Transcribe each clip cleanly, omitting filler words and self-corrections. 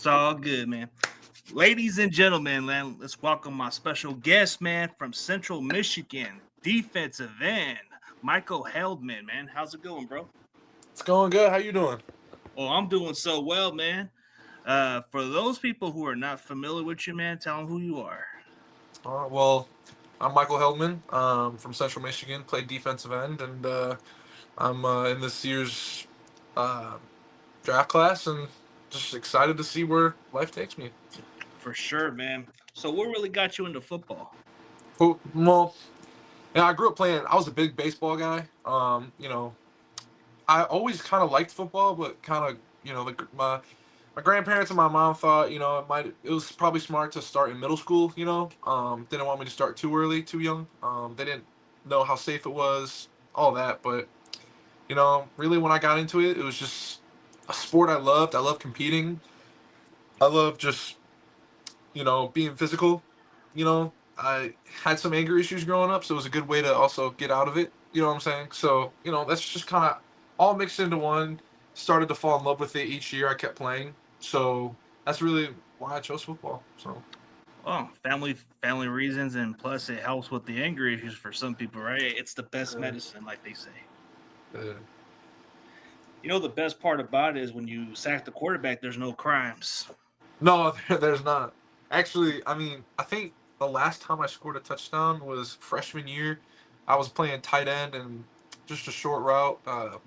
It's all good, man. Ladies and gentlemen, man, let's welcome my special guest, man, from Central Michigan, defensive end, Michael Heldman, man. How's it going, bro? It's going good. How you doing? Oh, I'm doing so well, man. For those people who are not familiar with you, man, tell them who you are. Well, I'm Michael Heldman from Central Michigan. Played defensive end, and I'm in this year's uh, draft class, and just excited to see where life takes me. For sure, man. So, what really got you into football? Well, yeah, I grew up playing. I was a big baseball guy. I always kind of liked football, but kind of my grandparents and my mom thought, it was probably smart to start in middle school. Didn't want me to start too early, too young. They didn't know how safe it was, all that. But really, when I got into it, it was just a sport I loved. I love competing. I love just being physical. I had some anger issues growing up, so it was a good way to also get out of it. You know what I'm saying? So that's just kind of all mixed into one. Started to fall in love with it each year. I kept playing, so that's really why I chose football. So Oh, family reasons, and plus it helps with the anger issues for some people, right? It's the best uh, medicine, like they say. uh, You know, the best part about it is when you sack the quarterback, there's no crimes. no, there's not. Actually, I think the last time I scored a touchdown was freshman year. I was playing tight end and just a short route.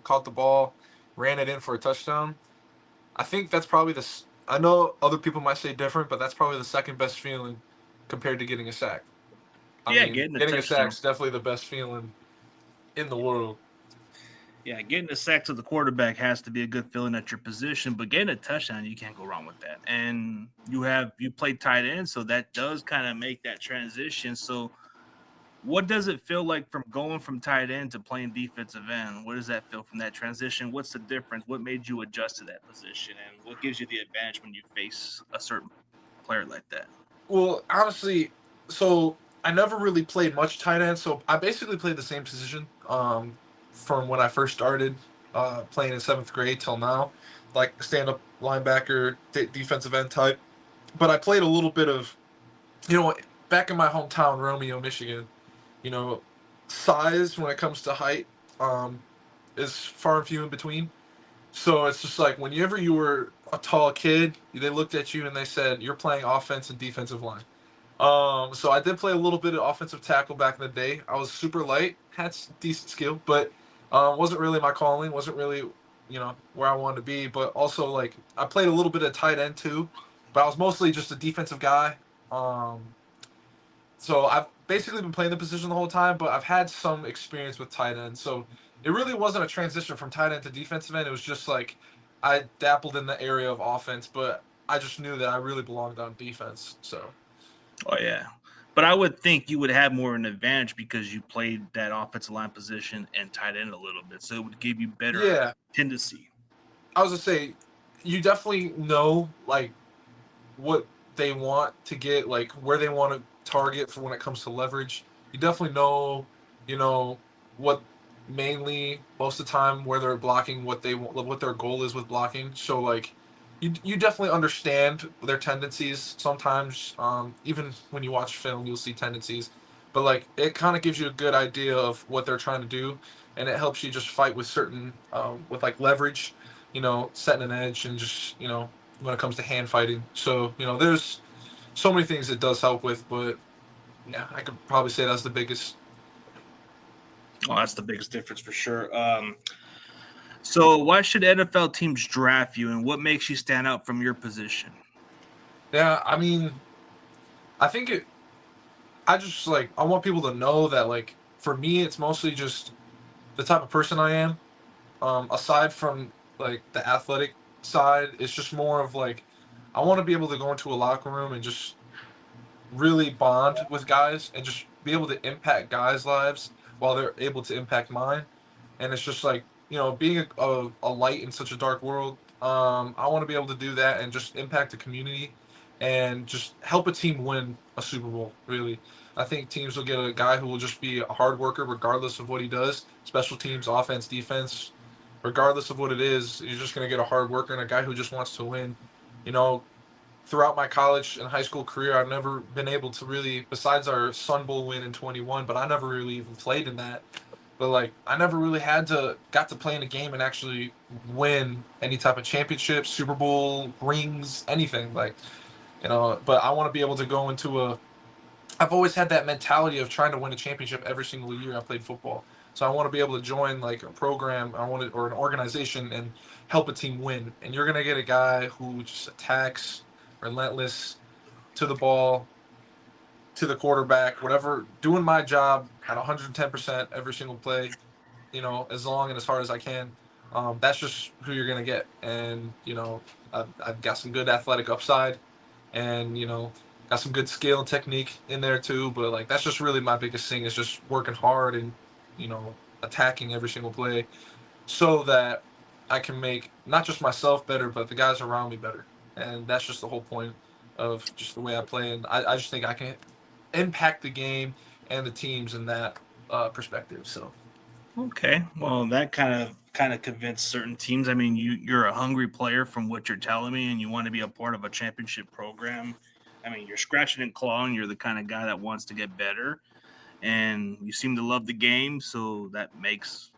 Caught the ball, ran it in for a touchdown. I think that's probably I know other people might say different, but that's probably the second best feeling compared to getting a sack. Yeah, getting a Getting a sack touchdown. is definitely the best feeling in the world. Yeah, getting a sack to the quarterback has to be a good feeling at your position, but getting a touchdown, you can't go wrong with that. And you play tight end, so that does kind of make that transition. So what does it feel like from going from tight end to playing defensive end? What does that feel from that transition? What's the difference? What made you adjust to that position? And what gives you the advantage when you face a certain player like that? Well, honestly, so I never really played much tight end, so I basically played the same position from when I first started playing in seventh grade till now, like stand up linebacker, defensive end type. But I played a little bit of, you know, back in my hometown, Romeo, Michigan. You know, size when it comes to height um, is far and few in between. So it's just like whenever you were a tall kid, they looked at you and they said you're playing offense and defensive line. So I did play a little bit of offensive tackle back in the day. I was super light, had decent skill, but wasn't really my calling. Wasn't really where I wanted to be. But also like I played a little bit of tight end too, but I was mostly just a defensive guy. Um, so I've basically been playing the position the whole time, but I've had some experience with tight end. So it really wasn't a transition from tight end to defensive end. It was just like I dabbled in the area of offense, but I just knew that I really belonged on defense. So Oh yeah. But I would think you would have more of an advantage because you played that offensive line position and tight end a little bit. So it would give you better yeah, tendency. I was gonna say you definitely know like what they want to get, like where they want to target for when it comes to leverage. You definitely know, you know, what mainly most of the time where they're blocking, what they want, what their goal is with blocking. So like, you definitely understand their tendencies. Sometimes, even when you watch film, you'll see tendencies, but like it kind of gives you a good idea of what they're trying to do, and it helps you just fight with certain, with like leverage, setting an edge and just when it comes to hand fighting. So, there's so many things it does help with, but yeah, I could probably say that's the biggest. Oh, that's the biggest difference for sure. So why should NFL teams draft you, and what makes you stand out from your position? Yeah, I think I just like, I want people to know that, like, for me, it's mostly just the type of person I am. Aside from like the athletic side, it's just more of like, I want to be able to go into a locker room and just really bond with guys and just be able to impact guys' lives while they're able to impact mine. And it's just like being a light in such a dark world. I want to be able to do that and just impact the community and just help a team win a Super Bowl. Really, I think teams will get a guy who will just be a hard worker regardless of what he does. Special teams, offense, defense, regardless of what it is, you're just gonna get a hard worker and a guy who just wants to win. You know, throughout my college and high school career, I've never been able to really, besides our Sun Bowl win in 21, but I never really even played in that. But like, I never really got to play in a game and actually win any type of championship, Super Bowl, rings, anything. Like, but I want to be able to go into I've always had that mentality of trying to win a championship every single year I played football. So I want to be able to join like a program, or an organization and help a team win. And you're gonna get a guy who just attacks, relentless, to the ball, to the quarterback, whatever, doing my job at 110% every single play, as long and as hard as I can. That's just who you're gonna get. And I've got some good athletic upside, and got some good skill and technique in there too. But like, that's just really my biggest thing, is just working hard and attacking every single play, so that I can make not just myself better, but the guys around me better. And that's just the whole point of just the way I play. And I just think I can impact the game and the teams in that perspective. So Okay, well, that kind of convinced certain teams. I mean, you're a hungry player from what you're telling me, and you want to be a part of a championship program. I mean, you're scratching and clawing. You're the kind of guy that wants to get better, and you seem to love the game. So that makes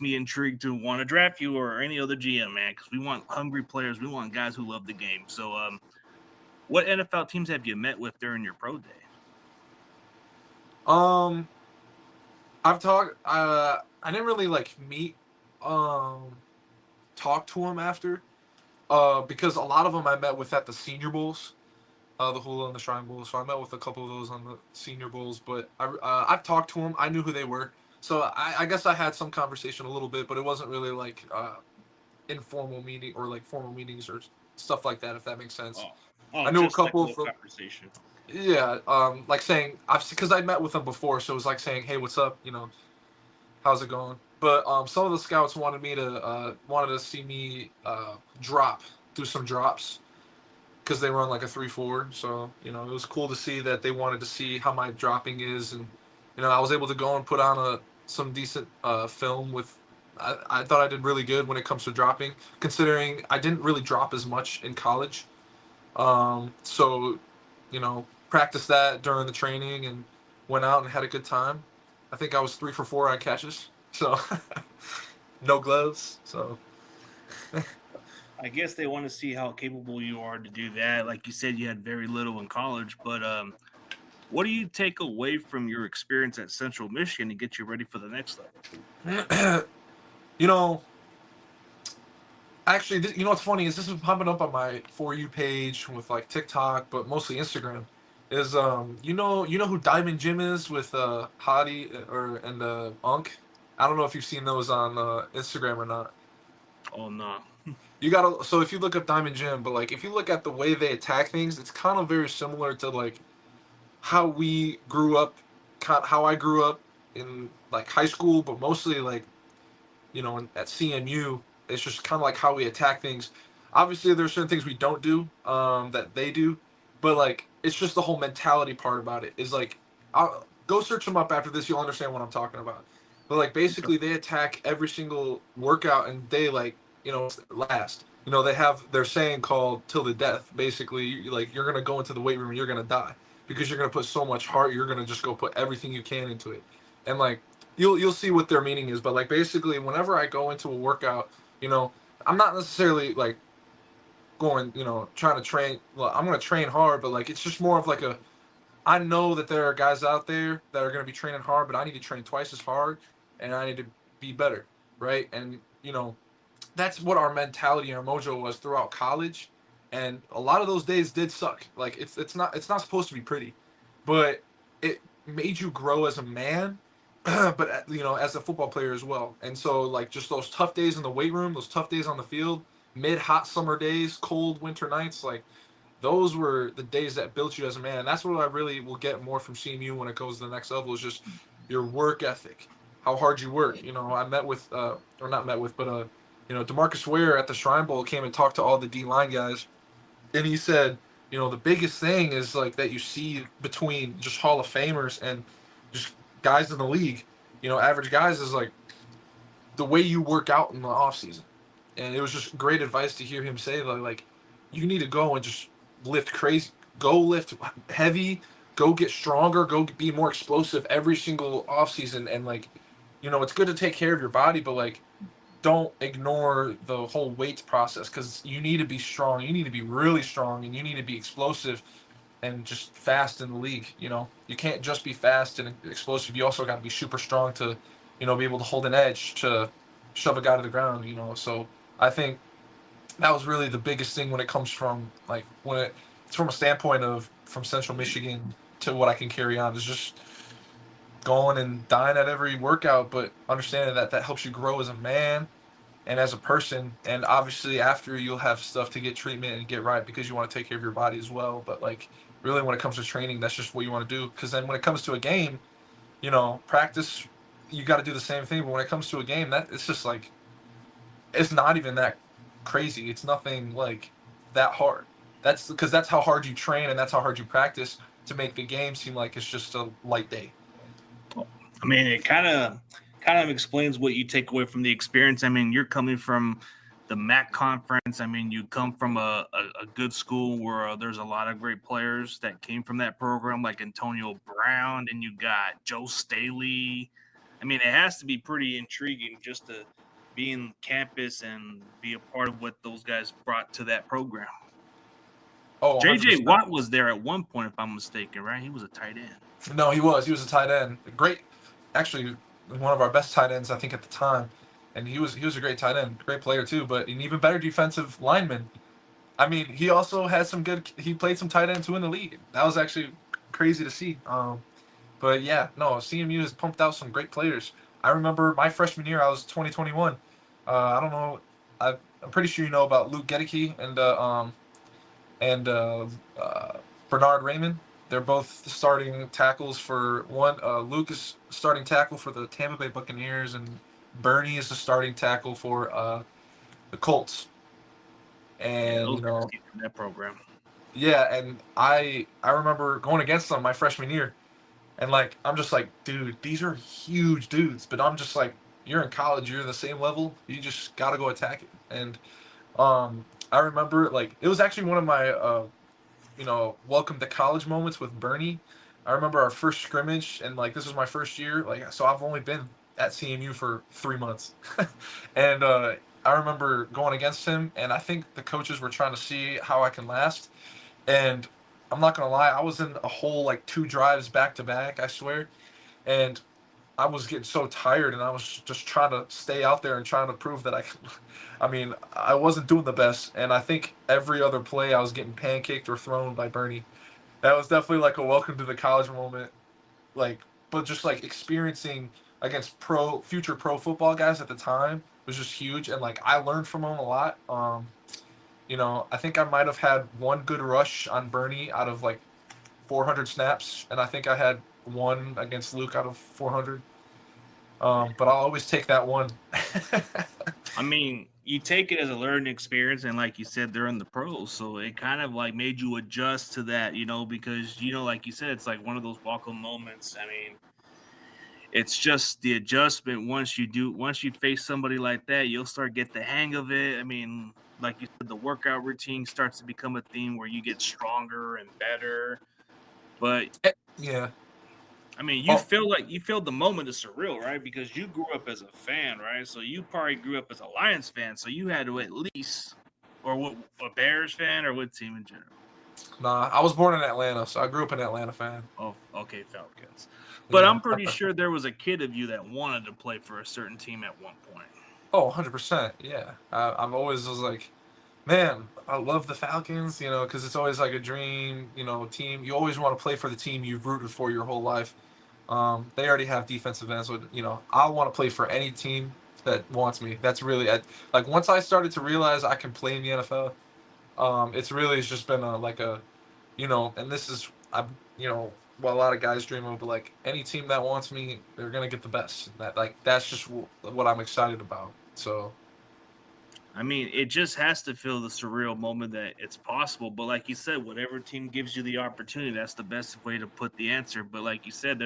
me intrigued to want to draft you or any other GM, man, because we want hungry players. We want guys who love the game. So, what NFL teams have you met with during your pro day? um, I've talked. I didn't really like meet, um, talk to him after, because a lot of them I met with at the Senior Bowls, the Hula and the Shrine Bowls. So I met with a couple of those on the Senior Bowls. But I've talked to them. I knew who they were. So I guess I had some conversation a little bit, but it wasn't really like informal meeting or like formal meetings or stuff like that. If that makes sense. Oh, I oh, knew a just like a couple little from. conversation. Yeah, like saying because I met with them before, so it was like saying, "Hey, what's up? How's it going?" But some of the scouts wanted to see me drop do some drops, because they run like a 3-4. So it was cool to see that they wanted to see how my dropping is, and I was able to go and put on some decent film with. I thought I did really good when it comes to dropping, considering I didn't really drop as much in college. So, practiced that during the training and went out and had a good time. I think I was 3 for 4 on catches. So, no gloves. So, I guess they want to see how capable you are to do that. Like you said, you had very little in college, but what do you take away from your experience at Central Michigan to get you ready for the next level? you know, actually, what's funny is this is popping up on my For You page with like TikTok, but mostly Instagram. Is you know who Diamond Jim is with Hottie and Unk. I don't know if you've seen those on Instagram or not. Oh no. You gotta so if you look up Diamond Jim, but like if you look at the way they attack things, it's kind of very similar to like how we grew up, how I grew up in like high school, but mostly like at CMU. It's just kind of like how we attack things. Obviously, there's certain things we don't do that they do, but like it's just the whole mentality part about it. Is like, I'll go search them up after this. You'll understand what I'm talking about. But like Okay. basically, they attack every single workout, and they like last. They have their saying called "till the death." Basically, like you're gonna go into the weight room and you're gonna die because you're gonna put so much heart. You're gonna just go put everything you can into it, and like you'll see what their meaning is. But like basically, whenever I go into a workout, you know, I'm not necessarily like going, trying to train. Well, I'm gonna train hard, but like it's just more of like a. I know that there are guys out there that are gonna be training hard, but I need to train twice as hard, and I need to be better, right? And that's what our mentality and our mojo was throughout college, and a lot of those days did suck. Like it's not supposed to be pretty, but it made you grow as a man, but as a football player as well. And so like just those tough days in the weight room, those tough days on the field, mid hot summer days, cold winter nights, like those were the days that built you as a man. And that's what I really will get more from seeing you when it goes to the next level, is just your work ethic, how hard you work. I met with, or not met with, but Demarcus Ware at the Shrine Bowl came and talked to all the D line guys, and he said, the biggest thing is like that you see between just Hall of Famers and just guys in the league, average guys, is like the way you work out in the off season. And it was just great advice to hear him say like you need to go and just lift crazy, go lift heavy, go get stronger, go be more explosive every single off season. And like, it's good to take care of your body, but like, don't ignore the whole weight process because you need to be strong. You need to be really strong, and you need to be explosive and just fast in the league. You can't just be fast and explosive. You also got to be super strong to, be able to hold an edge to shove a guy to the ground. So I think that was really the biggest thing when it comes from like it's from a standpoint of from Central Michigan to what I can carry on is just going and dying at every workout, but understanding that that helps you grow as a man and as a person. And obviously, after you'll have stuff to get treatment and get right because you want to take care of your body as well. But like, really, when it comes to training, that's just what you want to do. Because then when it comes to a game, practice, you got to do the same thing. But when it comes to a game, that it's just like it's not even that crazy. It's nothing like that hard. That's because that's how hard you train and that's how hard you practice to make the game seem like it's just a light day. I mean, it kind of explains what you take away from the experience. I mean, you're coming from the MAC conference. I mean, you come from a good school where there's a lot of great players that came from that program, like Antonio Brown, and you got Joe Staley. I mean, it has to be pretty intriguing just to be in campus and be a part of what those guys brought to that program. Oh, JJ 100%. Watt was there at one point, if I'm mistaken, right? He was a tight end. No, he was. He was a tight end. Great, actually, one of our best tight ends, I think, at the time. And he was a great tight end, great player too, but an even better defensive lineman. I mean, he also had some good. He played some tight end too in the league. That was actually crazy to see. But yeah, no, CMU has pumped out some great players. I remember my freshman year, I was 2021. I don't know. I'm pretty sure you know about Luke Gedeke and Bernard Raymond. They're both starting tackles for one. Luke is starting tackle for the Tampa Bay Buccaneers, and Bernie is the starting tackle for the Colts. Yeah, And those guys came from that program. yeah, and I remember going against them my freshman year, and like I'm just like, dude, these are huge dudes, but I'm just like, you're in college, you're the same level, you just gotta go attack it. And I remember like it was actually one of my welcome to college moments with Bernie. I remember our first scrimmage, and like this was my first year. Like, so I've only been at CMU for 3 months, and I remember going against him, and I think the coaches were trying to see how I can last. And I'm not gonna lie, I was in a whole like 2 drives back to back. I swear, and I was getting so tired, and I was just trying to stay out there and trying to prove that I could. I mean, I wasn't doing the best, and I think every other play I was getting pancaked or thrown by Bernie. That was definitely like a welcome to the college moment, like, but just like experiencing against future pro football guys at the time was just huge, and like I learned from him a lot. I think I might have had one good rush on Bernie out of like 400 snaps, and I think I had one against Luke out of 400. But I'll always take that one. I mean, you take it as a learning experience, and like you said, they're in the pros, so it kind of like made you adjust to that, because like you said, it's like one of those welcome moments. I mean, it's just the adjustment. Once you face somebody like that, you'll start get the hang of it. I mean, like you said, the workout routine starts to become a theme where you get stronger and better. But Yeah. I mean, Oh, you feel the moment is surreal, right? Because you grew up as a fan, right? So you probably grew up as a Lions fan, so you had to at least, or what, a Bears fan, or what team in general? nah, I was born in Atlanta, so I grew up an Atlanta fan. Oh, okay, Falcons. But Yeah. I'm pretty sure there was a kid of you that wanted to play for a certain team at one point. Oh, 100%. Yeah. I've always was like, man, I love the Falcons, because it's always like a dream, team. You always want to play for the team you've rooted for your whole life. They already have defensive ends, so I want to play for any team that wants me. That's really like once I started to realize I can play in the NFL. It's just been and this is what a lot of guys dream of. But like any team that wants me, they're gonna get the best. That's just what I'm excited about. So I mean, it just has to feel the surreal moment that it's possible. But like you said, whatever team gives you the opportunity, that's the best way to put the answer. But like you said,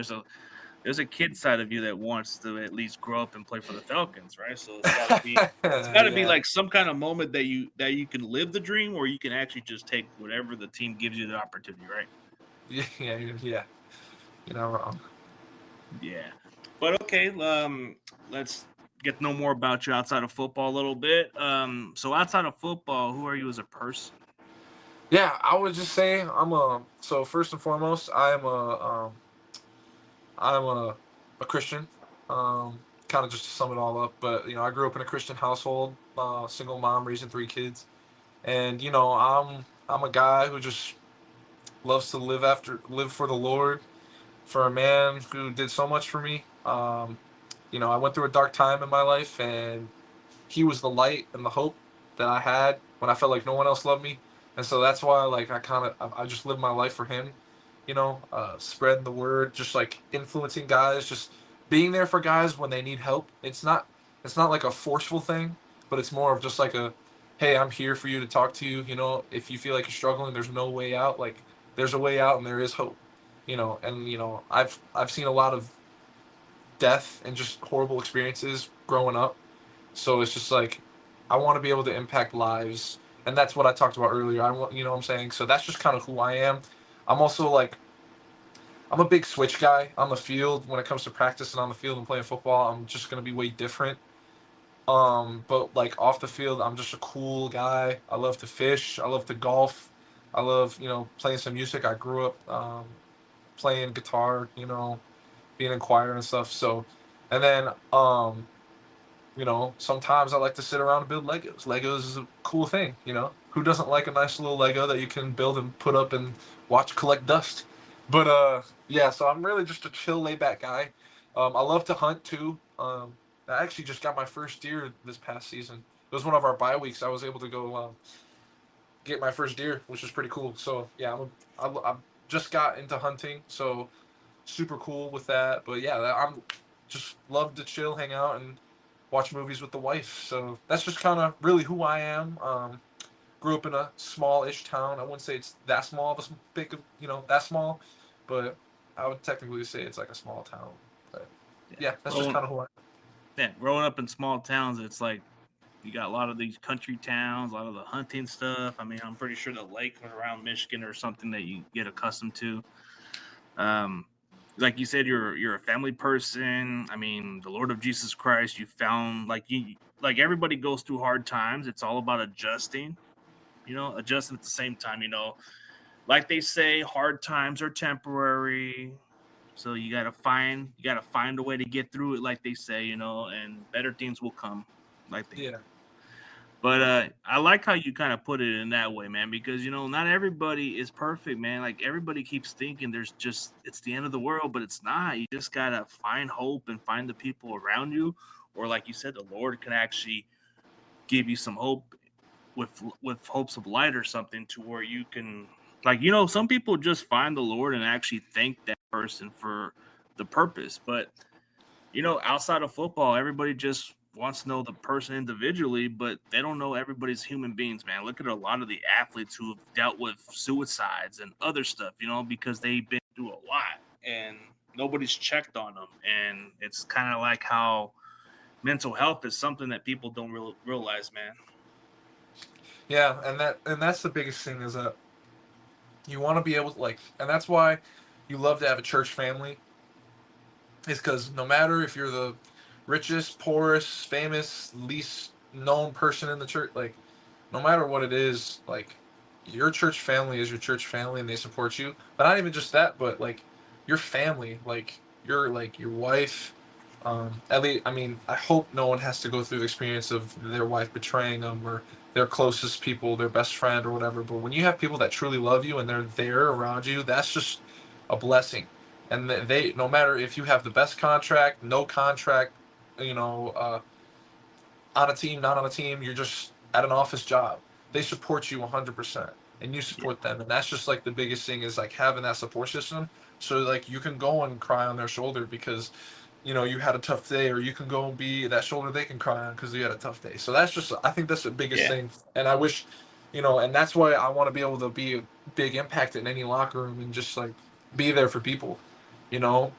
there's a kid side of you that wants to at least grow up and play for the Falcons, right? So it's got to be Yeah, like some kind of moment that you can live the dream, or you can actually just take whatever the team gives you the opportunity, right? yeah. You're not wrong. Yeah. But okay, let's get to know more about you outside of football a little bit. So outside of football, who are you as a person? Yeah, I would just say I'm a. So first and foremost, I'm a Christian. Kind of just to sum it all up, but I grew up in a Christian household, single mom raising three kids, and I'm a guy who just loves to live for the Lord, for a man who did so much for me. I went through a dark time in my life, and he was the light and the hope that I had when I felt like no one else loved me. And so that's why, like, I just live my life for him, spreading the word, just like influencing guys, just being there for guys when they need help. It's not like a forceful thing, but it's more of just like a, hey, I'm here for you to talk to you. If you feel like you're struggling, there's no way out. Like, there's a way out and there is hope. And I've seen a lot of death and just horrible experiences growing up, so it's just like I want to be able to impact lives, and that's what I talked about earlier. I want, what I'm saying. So that's just kind of who I am. I'm also like I'm a big switch guy on the field when it comes to practicing on the field and playing football. I'm just gonna be way different. But like off the field, I'm just a cool guy. I love to fish. I love to golf. I love playing some music. I grew up playing guitar. Being in choir and stuff. So, and then sometimes I like to sit around and build Legos. Legos is a cool thing, Who doesn't like a nice little Lego that you can build and put up and watch collect dust? But yeah, so I'm really just a chill, laid back guy. I love to hunt too. I actually just got my first deer this past season. It was one of our bye weeks. I was able to go get my first deer, which is pretty cool. So yeah, I just got into hunting, so super cool with that. But yeah, I'm just love to chill, hang out, and watch movies with the wife. So that's just kind of really who I am. Grew up in a small-ish town. I wouldn't say it's that small, but big, that small. But I would technically say it's like a small town. But Yeah, yeah, that's just growing kind of who I am. yeah, growing up in small towns, it's like you got a lot of these country towns, a lot of the hunting stuff. I mean, I'm pretty sure the lake around Michigan or something that you get accustomed to. Um, like you said, you're a family person. I mean, the Lord of Jesus Christ. You found like everybody goes through hard times. It's all about adjusting. Adjusting at the same time. Like they say, hard times are temporary. So you gotta find a way to get through it, like they say, and better things will come, like they. Yeah, But I like how you kind of put it in that way, man, because not everybody is perfect, man. Like everybody keeps thinking it's the end of the world, but it's not. You just gotta find hope and find the people around you, or like you said, the Lord can actually give you some hope with hopes of light or something, to where you can, like, some people just find the Lord and actually thank that person for the purpose. But outside of football, everybody just wants to know the person individually, but they don't know everybody's human beings, man. Look at a lot of the athletes who have dealt with suicides and other stuff, because they've been through a lot and nobody's checked on them. And it's kind of like how mental health is something that people don't realize, man. yeah, and that's the biggest thing is that you want to be able to and that's why you love to have a church family. Is because no matter if you're the richest, poorest, famous, least known person in the church, like no matter what it is, like your church family is your church family and they support you. But not even just that, but like your family, like your wife. At least, I mean, I hope no one has to go through the experience of their wife betraying them or their closest people, their best friend or whatever. But when you have people that truly love you and they're there around you, that's just a blessing. And they, no matter if you have the best contract, no contract, you know, uh, on a team, not on a team, you're just at an office job. They support you 100%, and you Yeah. support them, and that's just like the biggest thing is like having that support system. So like you can go and cry on their shoulder because you had a tough day, or you can go and be that shoulder they can cry on because you had a tough day. So that's just I think that's the biggest Yeah. thing, and I wish, and that's why I want to be able to be a big impact in any locker room and just like be there for people, you know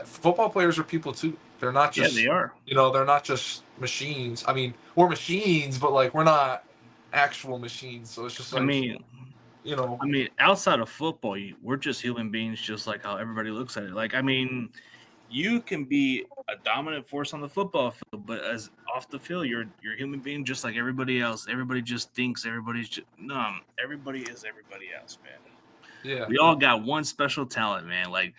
football players are people too. They're not Yeah, they just, are. they're not just machines. I mean, we're machines, but like we're not actual machines. So it's just I like, mean, you know, outside of football, we're just human beings, just like how everybody looks at it. Like, I mean, you can be a dominant force on the football field, but as off the field, you're a human being just like everybody else. Everybody just thinks everybody's just numb. Everybody is everybody else, man. yeah, We all got one special talent, man. Like,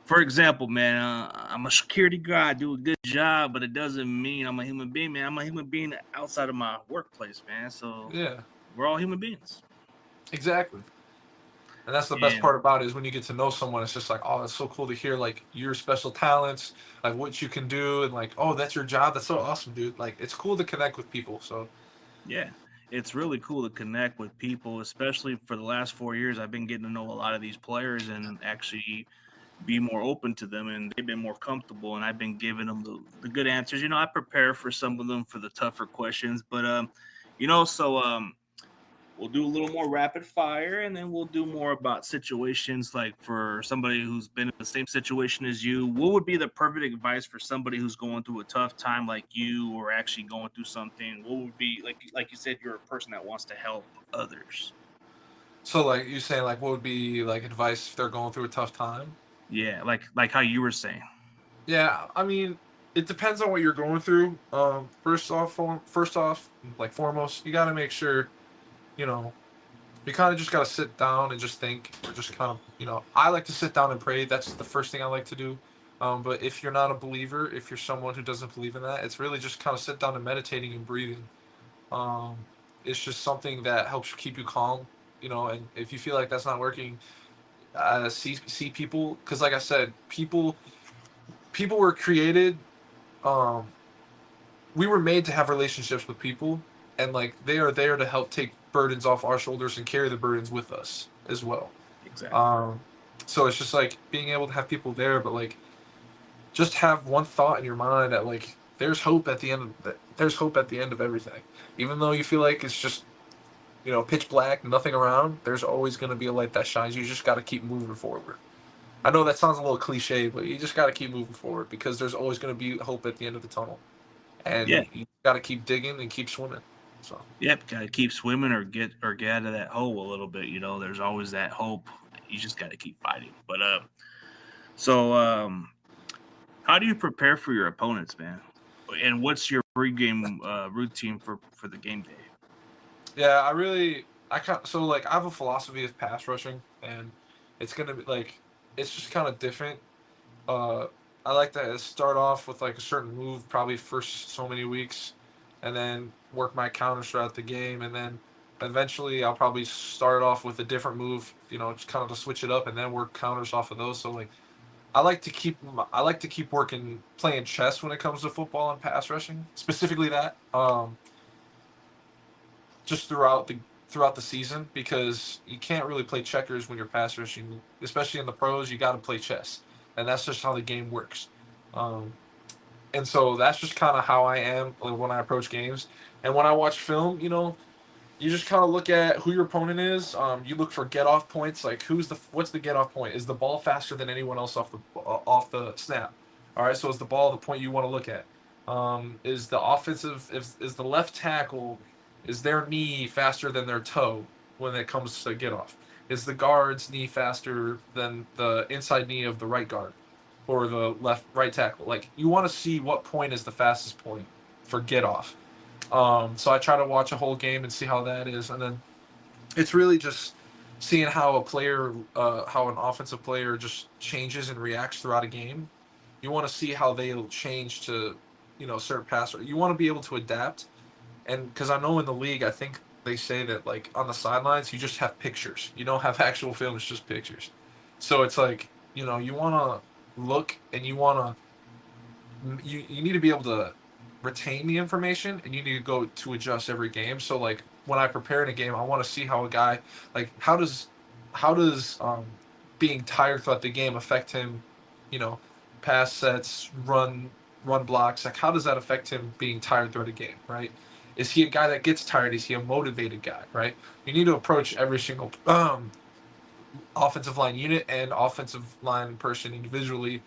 for example, man, I'm a security guard. I do a good job, but it doesn't mean I'm a human being, man. I'm a human being outside of my workplace, man. So yeah, we're all human beings. exactly. And that's the best And part about it, is when you get to know someone. It's just like, oh, it's so cool to hear like your special talents, like what you can do, and like, oh, that's your job. That's so awesome, dude. Like, it's cool to connect with people. So yeah, it's really cool to connect with people, especially for the last 4 years. I've been getting to know a lot of these players and actually be more open to them, and they've been more comfortable. And I've been giving them the good answers. I prepare for some of them for the tougher questions, but we'll do a little more rapid fire, and then we'll do more about situations. Like, for somebody who's been in the same situation as you, what would be the perfect advice for somebody who's going through a tough time like you, or actually going through something? What would be, like you said, you're a person that wants to help others. So like you saying, like what would be like advice if they're going through a tough time? Yeah, like how you were saying. Yeah, I mean, it depends on what you're going through. First off, like foremost, you got to make sure, you know, you kind of just got to sit down and just think, or just kind of, I like to sit down and pray. That's the first thing I like to do. But if you're not a believer, if you're someone who doesn't believe in that, it's really just kind of sit down and meditating and breathing. Um, it's just something that helps keep you calm, and if you feel like that's not working, see people, because like I said, people were created. Um, we were made to have relationships with people, and like they are there to help take burdens off our shoulders and carry the burdens with us as well. Exactly. Um, so it's just like being able to have people there, but like just have one thought in your mind that like there's hope at the end of there's hope at the end of everything, even though you feel like it's just pitch black, nothing around. There's always going to be a light that shines. You just got to keep moving forward. I know that sounds a little cliche, but you just got to keep moving forward, because there's always going to be hope at the end of the tunnel, and Yeah. you got to keep digging and keep swimming. So Yep. Got to keep swimming, or get out of that hole a little bit. There's always that hope. You just got to keep fighting. But so how do you prepare for your opponents, man? And what's your pregame routine for the game day? yeah, I can't. So like I have a philosophy of pass rushing, and it's gonna be like it's just kind of different. Uh, I like to start off with like a certain move, probably first so many weeks, and then work my counters throughout the game, and then eventually I'll probably start off with a different move, just kind of to switch it up, and then work counters off of those. So like I like to keep working playing chess when it comes to football and pass rushing, specifically that. Just throughout the season, because you can't really play checkers when you're pass rushing, especially in the pros. You got to play chess, and that's just how the game works. Um, and so that's just kind of how I am when I approach games. And when I watch film, you just kind of look at who your opponent is. You look for get off points, like what's the get off point? Is the ball faster than anyone else off the snap? All right, so is the ball the point you want to look at? Is the offensive is the left tackle, is their knee faster than their toe when it comes to get off? Is the guard's knee faster than the inside knee of the right guard or the right tackle? Like, you want to see what point is the fastest point for get off. So I try to watch a whole game and see how that is, and then it's really just seeing how how an offensive player just changes and reacts throughout a game. You want to see how they'll change to, certain passer. You want to be able to adapt, and because I know in the league, I think they say that like on the sidelines, you just have pictures. You don't have actual film; it's just pictures. So it's like, you want to look, and you need to be able to retain the information, and you need to go to adjust every game. So like when I prepare in a game, I want to see how a guy, like, how does being tired throughout the game affect him, you know pass sets, run blocks, like how does that affect him being tired throughout a game, right? Is he a guy that gets tired? Is he a motivated guy, right? You need to approach every single offensive line unit and offensive line person individually,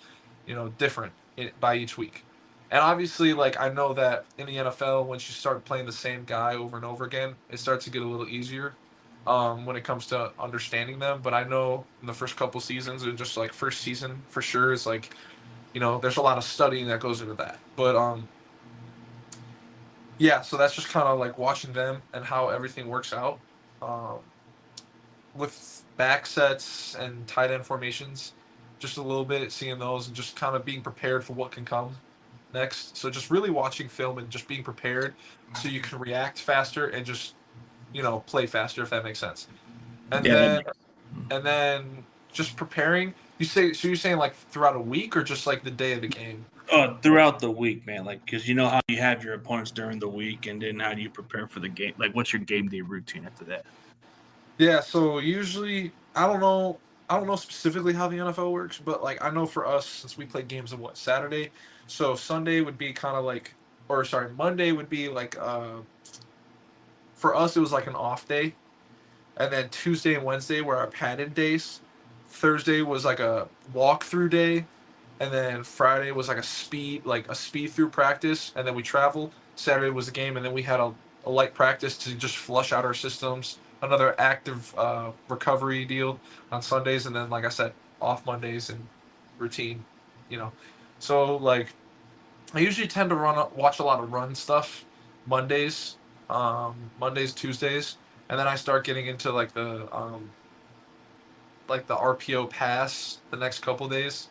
different by each week. And obviously, like I know that in the NFL, once you start playing the same guy over and over again, it starts to get a little easier when it comes to understanding them. But I know in the first couple seasons, and just like first season for sure, is like there's a lot of studying that goes into that. But yeah, so that's just kind of like watching them and how everything works out. Um, with back sets and tight end formations, just a little bit, seeing those and just kind of being prepared for what can come next. So just really watching film and just being prepared so you can react faster and just play faster, if that makes sense. And Yeah, that then makes. and then just preparing. You say so? You're saying like throughout a week or just like the day of the game? Throughout the week, man. Like, because you know how you have your opponents during the week, and then how do you prepare for the game? Like, what's your game day routine after that? Yeah. So usually, I don't know. I don't know specifically how the NFL works, but like I know for us, since we play games on what Saturday, so Sunday would be kind of like, or sorry, Monday would be like for us it was like an off day, and then Tuesday and Wednesday were our padded days. Thursday was like a walkthrough day, and then Friday was like a speed through practice, and then we traveled. Saturday was a game, and then we had a light practice to just flush out our systems. Another active recovery deal on Sundays, and then like I said, off Mondays and routine. You know, so like I usually tend to watch a lot of run stuff Mondays, Mondays, Tuesdays, and then I start getting into like the RPO pass the next couple days,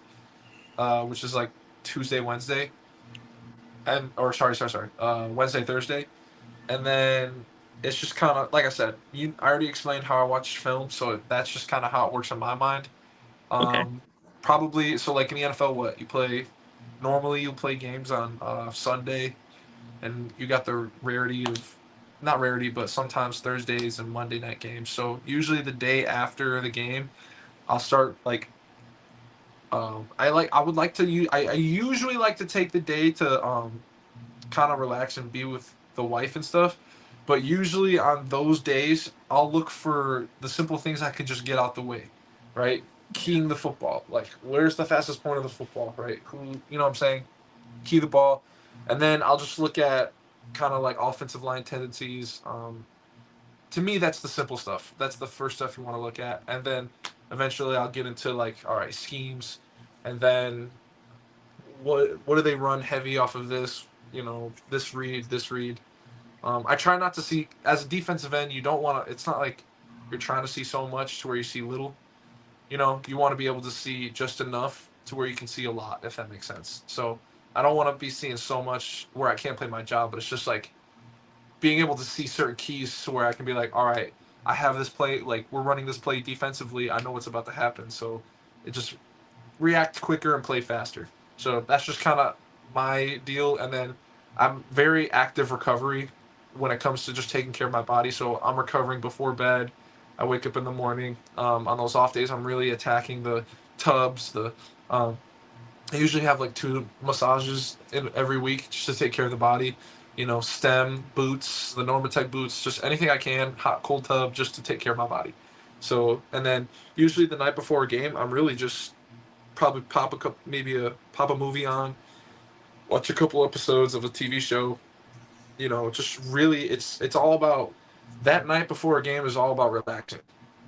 which is like Tuesday, Wednesday, and or sorry, Wednesday, Thursday, and then it's just kind of like I said. I already explained how I watch film, so that's just kind of how it works in my mind. Okay. Um, Probably so like in the NFL, what you play normally you play games on Sunday, and you got the rarity of not rarity, but sometimes Thursdays and Monday night games. So usually the day after the game, I'll start like I would like to I usually like to take the day to kind of relax and be with the wife and stuff. But usually on those days, I'll look for the simple things I can just get out the way, right? Keying the football, like where's the fastest point of the football, right? Who, you know what I'm saying? Key the ball, and then I'll just look at kind of like offensive line tendencies. To me, that's the simple stuff. That's the first stuff you want to look at, and then eventually I'll get into like, all right, schemes, and then what do they run heavy off of this? This read. I try not to see as a defensive end. You don't want to. It's not like you're trying to see so much to where you see little. You want to be able to see just enough to where you can see a lot, if that makes sense. So I don't want to be seeing so much where I can't play my job, but it's just like being able to see certain keys to where I can be like, all right, I have this play, like we're running this play defensively. I know what's about to happen, so it just react quicker and play faster. So that's just kind of my deal. And then I'm very active recovery when it comes to just taking care of my body. So I'm recovering before bed. I wake up in the morning. On those off days, I'm really attacking the tubs. Um, I usually have like 2 massages in every week just to take care of the body. Stem boots, the Normatec boots, just anything I can, hot cold tub, just to take care of my body. So, and then usually the night before a game, I'm really just probably pop a movie on, watch a couple episodes of a TV show. Just really, it's all about that night before a game is all about relaxing,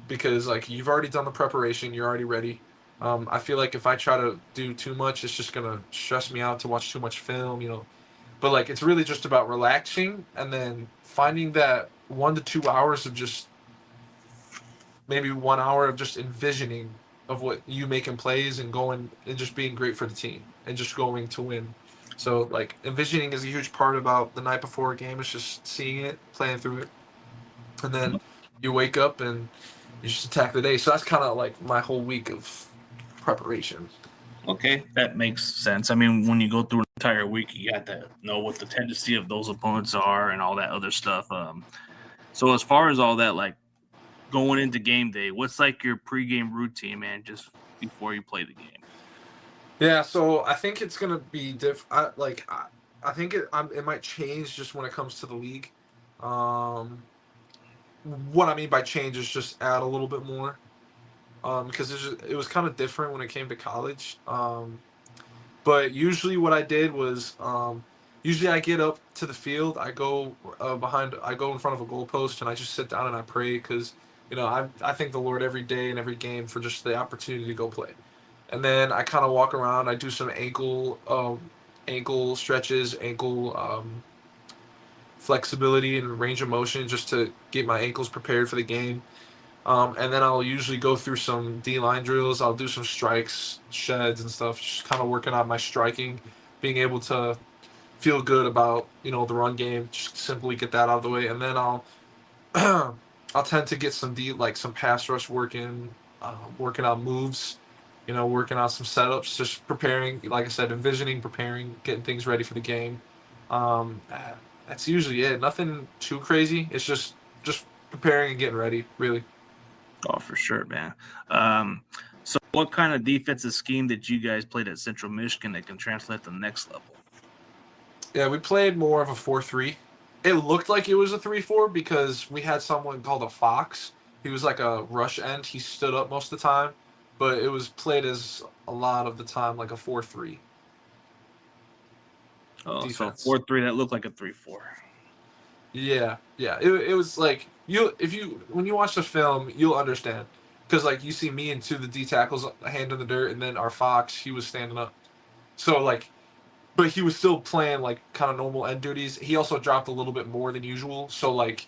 because like you've already done the preparation, you're already ready. I feel like if I try to do too much, it's just gonna stress me out to watch too much film. But like it's really just about relaxing and then finding that 1 to 2 hours of just maybe 1 hour of just envisioning of what you making plays and going and just being great for the team and just going to win. So like envisioning is a huge part about the night before a game. It's just seeing it, playing through it, and then you wake up and you just attack the day. So that's kind of like my whole week of preparation. Okay, that makes sense. I mean, when you go through an entire week, you got to know what the tendency of those opponents are and all that other stuff. So as far as all that, like going into game day, what's like your pregame routine, man? Just before you play the game. Yeah, so I think it's gonna be I think it might change just when it comes to the league. Um, what I mean by change is just add a little bit more. Because it was kind of different when it came to college. But usually, what I did was, usually I get up to the field. I go I go in front of a goalpost, and I just sit down and I pray because, I thank the Lord every day and every game for just the opportunity to go play. And then I kind of walk around. I do some ankle stretches, ankle flexibility and range of motion just to get my ankles prepared for the game. And then I'll usually go through some D line drills. I'll do some strikes, sheds, and stuff, just kind of working on my striking, being able to feel good about the run game. Just simply get that out of the way, and then I'll I'll tend to get some pass rush working, working on moves, working on some setups, just preparing. Like I said, envisioning, preparing, getting things ready for the game. Um, uh, that's usually it. Nothing too crazy. It's just preparing and getting ready. Really. Oh, for sure, man. Um, so what kind of defensive scheme did you guys play at Central Michigan that can translate to the next level? Yeah, we played more of a 4-3. It looked like it was a 3-4 because we had someone called a Fox. He was like a rush end. He stood up most of the time, but it was played as a lot of the time like a 4-3 Oh, so defense. 4-3, that looked like a 3-4. Yeah, yeah. It was like when you watch the film, you'll understand because like you see me and two of the D tackles hand in the dirt, and then our Fox he was standing up. So like but he was still playing like kind of normal end duties. He also dropped a little bit more than usual. So like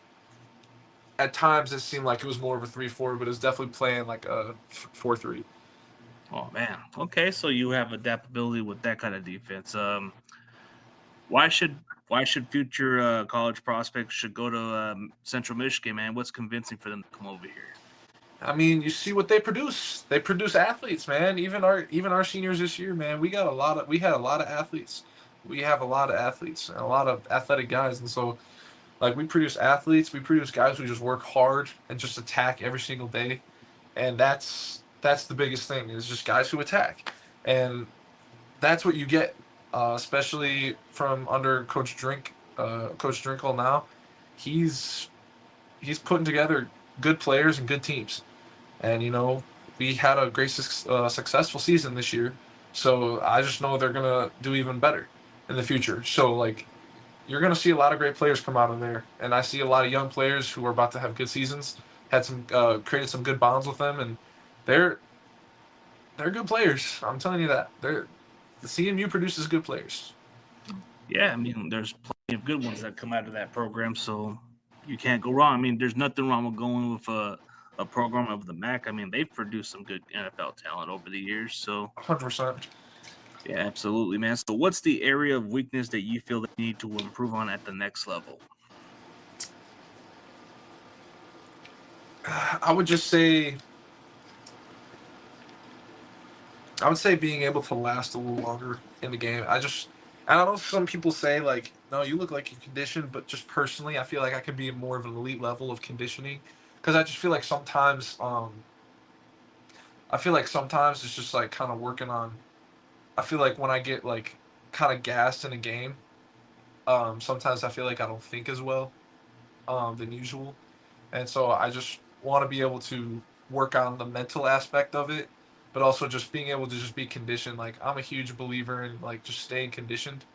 at times it seemed like it was more of a 3-4, but it was definitely playing like a 4-3. Oh man. Okay, so you have adaptability with that kind of defense. Why should why should future college prospects should go to Central Michigan, man? What's convincing for them to come over here? I mean, you see what they produce. They produce athletes, man. Even our seniors this year, man. We had a lot of athletes. We have a lot of athletes and a lot of athletic guys, and so like we produce athletes. We produce guys who just work hard and just attack every single day, and that's the biggest thing is just guys who attack, and that's what you get, especially from under Coach Drinkle now. He's he's putting together good players and good teams, and we had a great successful season this year. So I just know they're gonna do even better in the future. So like you're gonna see a lot of great players come out of there, and I see a lot of young players who are about to have good seasons. Had some created some good bonds with them, and they're they're good players. I'm telling you that the CMU produces good players. Yeah, I mean, there's plenty of good ones that come out of that program, so you can't go wrong. I mean, there's nothing wrong with going with a program of the MAC. I mean, they've produced some good NFL talent over the years. So, 100%. yeah, absolutely, man. So, what's the area of weakness that you feel they need to improve on at the next level? I would just say I would say being able to last a little longer in the game. I don't know. Some people say like, no, you look like you're conditioned, but just personally, I feel like I could be more of an elite level of conditioning because I just feel like sometimes, it's just like kind of working on. I feel like when I get like kind of gassed in a game, sometimes I feel like I don't think as well than usual, and so I just want to be able to work on the mental aspect of it, but also just being able to just be conditioned. Like I'm a huge believer in like just staying conditioned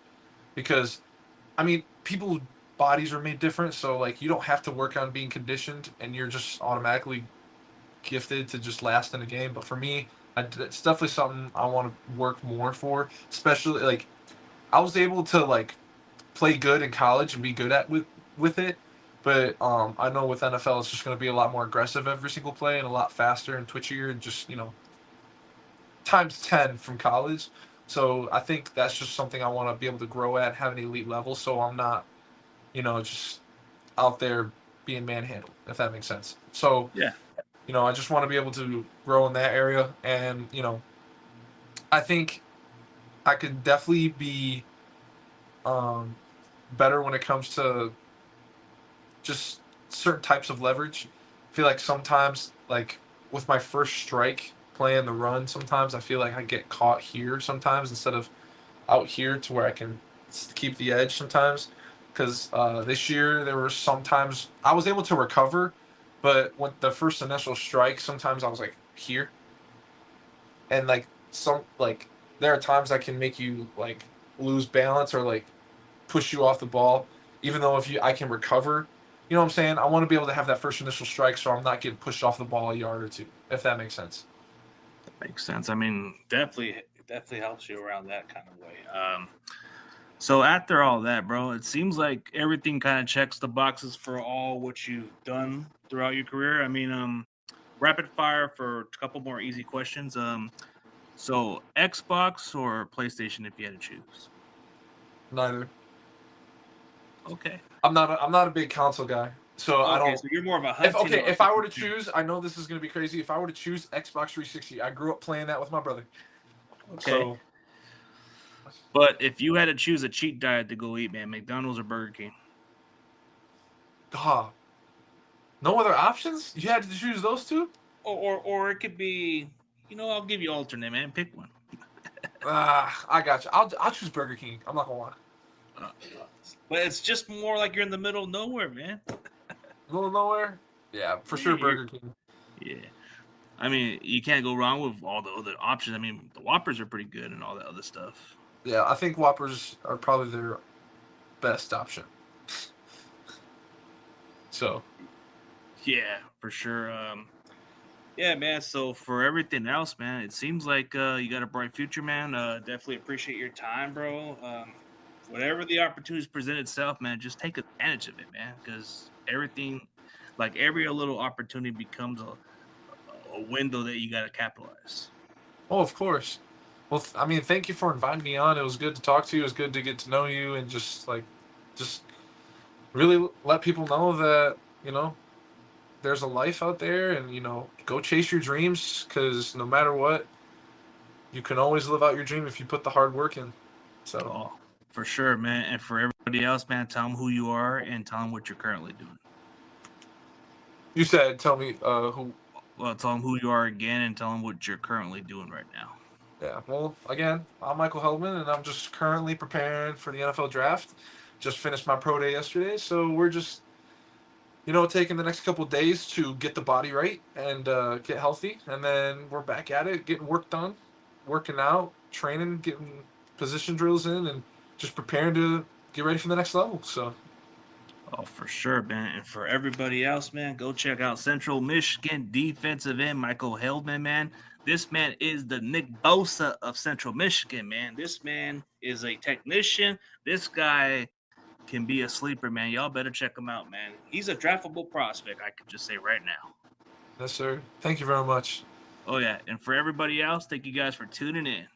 because I mean people's bodies are made different, so like you don't have to work on being conditioned, and you're just automatically gifted to just last in a game. But for me, it's definitely something I want to work more for. Especially like I was able to like play good in college and be good at with it. But I know with NFL it's just going to be a lot more aggressive every single play and a lot faster and twitchier and just times 10 from college. So I think that's just something I want to be able to grow at, have an elite level. So I'm not just out there being manhandled, if that makes sense. So Yeah, I just want to be able to grow in that area, and I think I could definitely be um, better when it comes to just certain types of leverage. I feel like sometimes, like with my first strike playing the run, sometimes I feel like I get caught here sometimes instead of out here to where I can keep the edge sometimes. Because this year there were sometimes I was able to recover, but when the first initial strike, sometimes I was like here, and like some like there are times that can make you like lose balance or like push you off the ball. Even though if I can recover, you know what I'm saying. I want to be able to have that first initial strike, so I'm not getting pushed off the ball a yard or two. If that makes sense. That makes sense. I mean, definitely helps you around that kind of way. So after all that, bro, it seems like everything kind of checks the boxes for all what you've done throughout your career. I mean, rapid fire for a couple more easy questions. So Xbox or PlayStation if you had to choose? Neither. Okay. I'm not a big console guy, so I Okay, don't. so you're more of a If hunting okay, or if I were to fishing choose, I know this is gonna be crazy. If I were to choose Xbox 360, I grew up playing that with my brother. fan? Okay. So, But if you had to choose a cheat diet to go eat, man, McDonald's or Burger King? ah, no other options. You had to choose those two. Or it could be, I'll give you alternate, man. Pick one. I got you. I'll choose Burger King. I'm not gonna lie. Uh, but it's just more like you're in the middle of nowhere, man. Middle of nowhere. Yeah, for sure Yeah, Burger King. yeah. I mean, you can't go wrong with all the other options. I mean, the Whoppers are pretty good and all that other stuff. Yeah, I think Whoppers are probably their best option. So, Yeah, for sure. Yeah, man. So for everything else, man, it seems like you got a bright future, man. Definitely appreciate your time, bro. Whatever the opportunities present itself, man, just take advantage of it, man. Because everything, like every little opportunity, becomes a window that you got to capitalize. oh, of course. Well, I mean, thank you for inviting me on. It was good to talk to you. It was good to get to know you and just really let people know that there's a life out there, and go chase your dreams because no matter what, you can always live out your dream if you put the hard work in. So Oh, for sure, man. And for everybody else, man, tell them who you are and tell them what you're currently doing. you said, tell me who. Well, tell them who you are again and tell them what you're currently doing right now. Yeah. Well, again, I'm Michael Heldman, and I'm just currently preparing for the NFL draft. Just finished my pro day yesterday, so we're just taking the next couple of days to get the body right and get healthy, and then we're back at it, getting work done, working out, training, getting position drills in, and just preparing to get ready for the next level. So, Oh, for sure, man. And for everybody else, man, go check out Central Michigan defensive end Michael Heldman, man. This man is the Nick Bosa of Central Michigan, man. This man is a technician. This guy can be a sleeper, man. Y'all better check him out, man. He's a draftable prospect, I could just say right now. yes, sir. Thank you very much. Oh, yeah. And for everybody else, thank you guys for tuning in.